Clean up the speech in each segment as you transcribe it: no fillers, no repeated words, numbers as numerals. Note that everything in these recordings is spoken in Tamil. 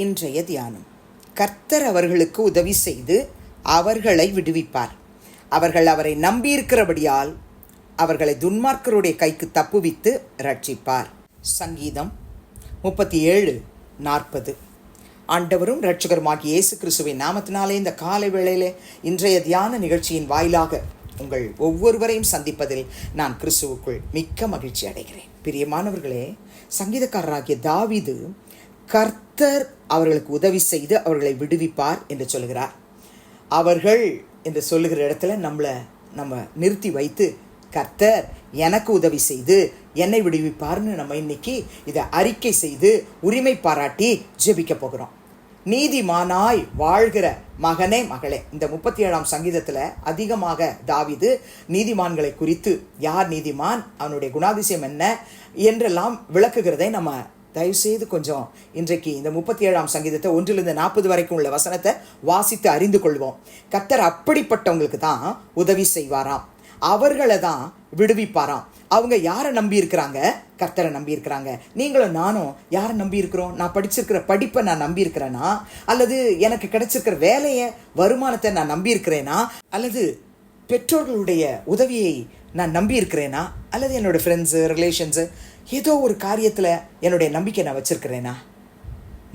இன்றைய தியானம். கர்த்தர் அவர்களுக்கு உதவி செய்து அவர்களை விடுவிப்பார். அவர்கள் அவரை நம்பியிருக்கிறபடியால் அவர்களை துன்மார்க்கருடைய கைக்கு தப்புவித்து ரட்சிப்பார். சங்கீதம் 37:40. ஆண்டவரும் இரட்சகருமாகிய இயேசு கிறிஸ்துவின் நாமத்தினாலே இந்த காலை வேளையிலே இன்றைய தியான நிகழ்ச்சியின் வாயிலாக உங்கள் ஒவ்வொருவரையும் சந்திப்பதில் நான் கிறிஸ்துவுக்குள் மிக்க மகிழ்ச்சி அடைகிறேன். பிரியமானவர்களே, சங்கீதக்காரராகிய தாவீது கர்த்தர் அவர்களுக்கு உதவி செய்து அவர்களை விடுவிப்பார் என்று சொல்கிறார். அவர்கள் என்று சொல்லுகிற இடத்துல நம்ம நிறுத்தி வைத்து கர்த்தர் எனக்கு உதவி செய்து என்னை விடுவிப்பார்னு நம்ம இன்னைக்கு இதை அறிக்கை செய்து உரிமை பாராட்டி ஜெபிக்க போகிறோம். நீதிமானாய் வாழ்கிற மகனே மகளே, இந்த 37ஆம் சங்கீதத்தில் அதிகமாக தாவீது நீதிமான்களை குறித்து, யார் நீதிமான், அவனுடைய குணாதிசயம் என்ன என்றெல்லாம் விளக்குகிறதை நம்ம தயவுசெய்து கொஞ்சம் இன்றைக்கு இந்த 37ஆம் சங்கீதத்தை 1-40 வரைக்கும் உள்ள வசனத்தை வாசித்து அறிந்து கொள்வோம். கர்த்தர் அப்படிப்பட்டவங்களுக்கு தான் உதவி செய்வாராம், அவர்களை தான் விடுவிப்பாராம். அவங்க யாரை நம்பி இருக்கிறாங்க? கர்த்தரை நம்பி இருக்கிறாங்க. நீங்களும் நானும் யாரை நம்பி இருக்கிறோம்? நான் படிச்சிருக்கிற படிப்பை நான் நம்பி இருக்கிறேனா, அல்லது எனக்கு கிடைச்சிருக்கிற வேலையை, வருமானத்தை நான் நம்பி இருக்கிறேனா, அல்லது பெற்றோர்களுடைய உதவியை நான் நம்பி இருக்கிறேனா, அல்லது என்னோடய ஃப்ரெண்ட்ஸு, ரிலேஷன்ஸு, ஏதோ ஒரு காரியத்தில் என்னுடைய நம்பிக்கை நான் வச்சுருக்கிறேனா?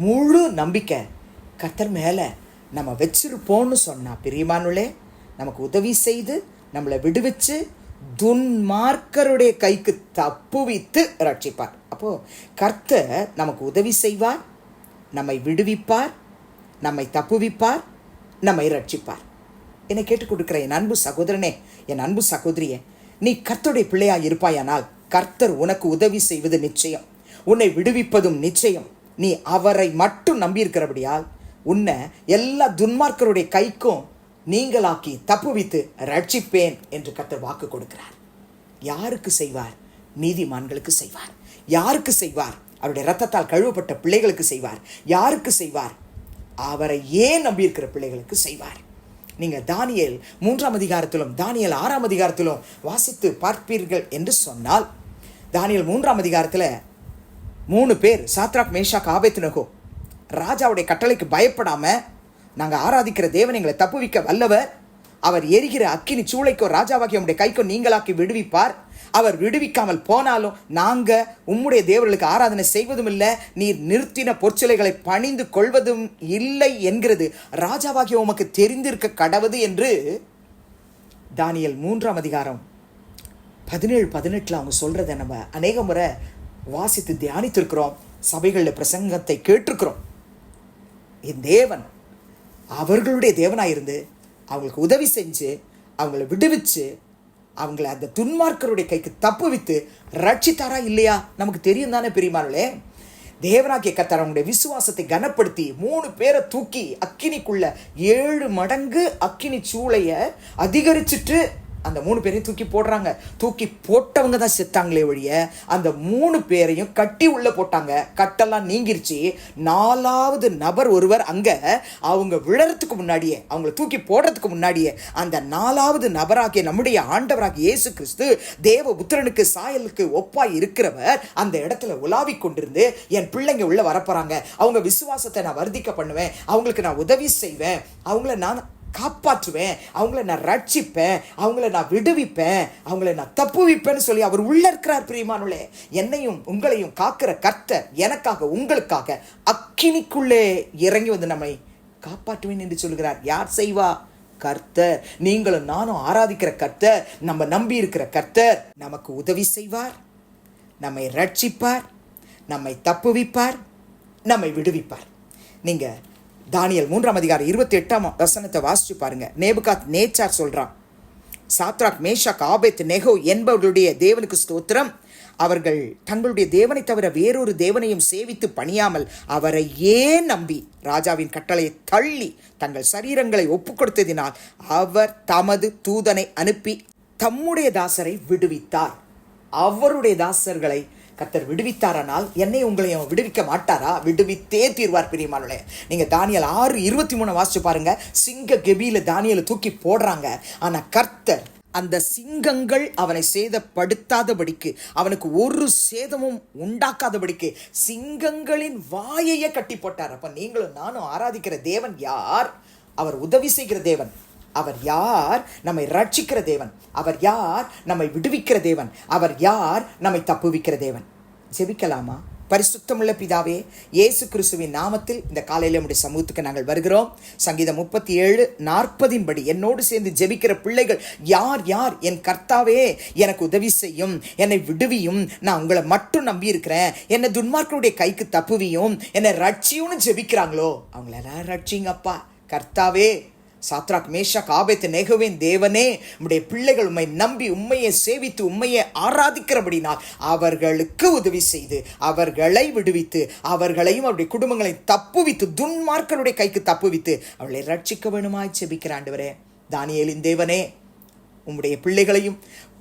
முழு நம்பிக்கை கர்த்தர் மேலே நம்ம வச்சிருப்போம்னு சொன்னால், பிரியமானுள்ளே, நமக்கு உதவி செய்து நம்மளை விடுவிச்சு துன்மார்க்கருடைய கைக்கு தப்புவித்து ரட்சிப்பார். அப்போது கர்த்தர் நமக்கு உதவி செய்வார், நம்மை விடுவிப்பார், நம்மை தப்புவிப்பார், நம்மை ரட்சிப்பார். என்னை கேட்டுக் கொடுக்குற என் அன்பு சகோதரனே, என் அன்பு சகோதரியே, நீ கர்த்தருடைய பிள்ளையாக இருப்பாயானால் கர்த்தர் உனக்கு உதவி செய்வது நிச்சயம், உன்னை விடுவிப்பதும் நிச்சயம். நீ அவரை மட்டும் நம்பியிருக்கிறபடியால் உன்னை எல்லா துன்மார்க்கருடைய கைக்கும் நீங்களாக்கி தப்புவித்து ரட்சிப்பேன் என்று கர்த்தர் வாக்கு கொடுக்கிறார். யாருக்கு செய்வார்? நீதிமான்களுக்கு செய்வார். யாருக்கு செய்வார்? அவருடைய இரத்தத்தால் கழுவப்பட்ட பிள்ளைகளுக்கு செய்வார். யாருக்கு செய்வார்? அவரை ஏன் நம்பியிருக்கிற பிள்ளைகளுக்கு செய்வார். நீங்கள் தானியேல் 3ஆம் அதிகாரத்திலும் தானியேல் 6ஆம் அதிகாரத்திலும் வாசித்து பார்ப்பீர்கள் என்று சொன்னால், தானியேல் 3ஆம் அதிகாரத்தில் 3 பேர், சாத்ராக், மேஷாக், ஆபேத்நேகோ, ராஜாவுடைய கட்டளைக்கு பயப்படாமல், நாங்கள் ஆராதிக்கிற தேவன் எங்களை தப்புவிக்க வல்லவர், அவர் எரிகிற அக்கினி சூளைக்கோ ராஜாவாகிய உம்முடைய கைக்கோ நீங்களாக்கி விடுவிப்பார், அவர் விடுவிக்காமல் போனாலும் நாங்கள் உம்முடைய தேவர்களுக்கு ஆராதனை செய்வதும் இல்லை, நீர் நிறுத்தின பொற்சிலைகளை பணிந்து கொள்வதும் இல்லை என்கிறது ராஜாவாகிய உமக்கு தெரிந்திருக்க கடவது என்று தானியேல் 3ஆம் அதிகாரம் 17-18 அவங்க சொல்கிறத நம்ம அநேக முறை வாசித்து தியானித்திருக்கிறோம். சபைகளில் பிரசங்கத்தை கேட்டிருக்கிறோம். என் தேவன் அவர்களுடைய தேவனாயிருந்து அவங்களுக்கு உதவி செஞ்சு அவங்கள விடுவிச்சு அவங்கள அந்த துன்மார்க்கருடைய கைக்கு தப்புவித்து ரட்சித்தாரா இல்லையா நமக்கு தெரியும் தானே பிரியமானவர்களே. தேவனாகிய கர்த்தர் அவங்களுடைய விசுவாசத்தை கனப்படுத்தி 3 பேரை தூக்கி அக்கினிக்குள்ள 7 மடங்கு அக்கினி சூளையை அதிகரிச்சுட்டு அந்த 3 பேரையும் தூக்கி போடுறாங்க. தூக்கி போட்டவங்க தான் செத்தாங்களே ஒழிய அந்த 3 பேரையும் கட்டி உள்ள போட்டாங்க. கட்டெல்லாம் நீங்கிருச்சு. 4வது நபர் ஒருவர் அங்கே அவங்க விழறதுக்கு முன்னாடியே, அவங்களை தூக்கி போடுறதுக்கு முன்னாடியே, அந்த 4வது நபராகிய நம்முடைய ஆண்டவராகிய இயேசு கிறிஸ்து, தேவ புத்திரனுக்கு சாயலுக்கு ஒப்பாய் இருக்கிறவர், அந்த இடத்துல உலாவி கொண்டிருந்து என் பிள்ளைங்க உள்ள வரப்போறாங்க, அவங்க விசுவாசத்தை நான் வர்த்திக்க பண்ணுவேன், அவங்களுக்கு நான் உதவி செய்வேன், அவங்கள நான் காப்பாற்றுவேன், அவங்கள நான் ரட்சிப்பேன், அவங்கள நான் விடுவிப்பேன், அவங்கள நான் தப்புவிப்பேன்னு சொல்லி அவர் உள்ள இருக்கிறார். பிரியமானவர்களே, என்னையும் உங்களையும் காக்கிற கர்த்தர் எனக்காக உங்களுக்காக அக்கினிக்குள்ளே இறங்கி வந்து நம்மை காப்பாற்றுவேன் என்று சொல்கிறார். யார் செய்வா? கர்த்தர். நீங்களும் நானும் ஆராதிக்கிற கர்த்தர், நம்ம நம்பி இருக்கிற கர்த்தர் நமக்கு உதவி செய்வார், நம்மை ரட்சிப்பார், நம்மை தப்புவிப்பார், நம்மை விடுவிப்பார். நீங்க தானியேல் 3ஆம் அதிகாரம் 28ஆம் வசனத்தை வாசிச்சு பாருங்க. நேபுகாத் நேச்சார் சொல்றான், சாத்ராக், மேஷாக், ஆபேத்நேகோ என்பவர்களுடைய தேவனுக்கு ஸ்தோத்திரம், அவர்கள் தங்களுடைய தேவனை தவிர வேறொரு தேவனையும் சேவித்து பணியாமல் அவரை ஏன் நம்பி ராஜாவின் கட்டளையை தள்ளி தங்கள் சரீரங்களை ஒப்பு கொடுத்ததினால் அவர் தமது தூதனை அனுப்பி தம்முடைய தாசரை விடுவித்தார். அவருடைய தாசர்களை கர்த்தர் விடுவித்தாரானால் என்னை உங்களையும் விடுவிக்க மாட்டாரா? விடுவித்தே தீர்வார். பிரியமானவர்களே, நீங்கள் தானியேல் 6:23 வாசிச்சு பாருங்க. சிங்க கெபியில தானியேலை தூக்கி போடுறாங்க. ஆனால் கர்த்தர் அந்த சிங்கங்கள் அவனை சேதப்படுத்தாதபடிக்கு, அவனுக்கு ஒரு சேதமும் உண்டாக்காதபடிக்கு சிங்கங்களின் வாயையே கட்டி போட்டார். அப்ப நீங்களும் நானும் ஆராதிக்கிற தேவன் யார்? அவர் உதவி செய்கிற தேவன். அவர் யார்? நம்மை ரட்சிக்கிற தேவன். அவர் யார்? நம்மை விடுவிக்கிற தேவன். அவர் யார்? நம்மை தப்புவிக்கிற தேவன். ஜெபிக்கலாமா? பரிசுத்தமுள்ள பிதாவே, இயேசு கிறிஸ்துவின் நாமத்தில் இந்த காலையில் நம்முடைய சமூகத்துக்கு நாங்கள் வருகிறோம். சங்கீதம் 37:40 படி என்னோடு சேர்ந்து ஜெபிக்கிற பிள்ளைகள் யார் யார்? என் கர்த்தாவே எனக்கு உதவி செய்யும், என்னை விடுவியும், நான் உங்களை மட்டும் நம்பி இருக்கிறேன், என்னை துன்மார்க்கருடைய கைக்கு தப்புவியும், என்னை ரட்சியும்னு ஜெபிக்கிறாங்களோ அவங்களெல்லாம் ரட்சிங்கப்பா. கர்த்தாவே, சாத்ராக் மேஷாக் ஆபேத்நேகோவின் தேவனே, உம்முடைய பிள்ளைகள் உம்மை நம்பி உம்மையை சேவித்து உம்மையை ஆராதிக்கிறபடினால் அவர்களுக்கு உதவி செய்து அவர்களை விடுவித்து அவர்களையும் அவருடைய குடும்பங்களை தப்புவித்து துன்மார்க்கருடைய கைக்கு தப்புவித்து அவளை ரட்சிக்க வேணுமாய் ஜெபிக்கிற ஆண்டவரே, தானியேலின் தேவனே, உம்முடைய பிள்ளைகளையும்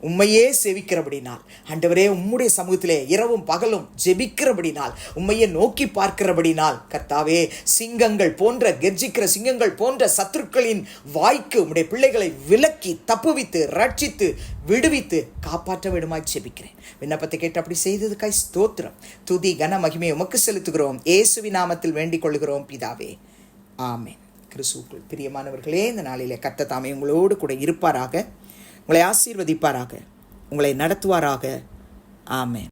உம்மையே சேவிக்கிறபடினால் ஆண்டவரே, உம்முடைய சமூகத்திலே இரவும் பகலும் ஜெபிக்கிறபடினால், உம்மையே நோக்கி பார்க்கிறபடினால் கர்த்தாவே, சிங்கங்கள் போன்ற கெர்ஜிக்கிற சிங்கங்கள் போன்ற சத்துருக்களின் வாய்க்கு உம்முடைய பிள்ளைகளை விலக்கி தப்புவித்து ரட்சித்து விடுவித்து காப்பாற்ற வேண்டுமாய் ஜெபிக்கிறேன். விண்ணப்பத்தை கேட்டு அப்படி செய்ததுக்காய் ஸ்தோத்திரம். துதி கன மகிமையை உமக்கு செலுத்துகிறோம். இயேசுவின் நாமத்தில் வேண்டிக் கொள்கிறோம் பிதாவே, ஆமென். கிறிஸ்துவுக்குள் பிரியமானவர்களே, இந்த நாளிலே கர்த்தர் தாமே உங்களோடு கூட இருப்பாராக, உங்களை ஆசீர்வதிப்பாராக, உங்களை நடத்துவாராக. ஆமென்.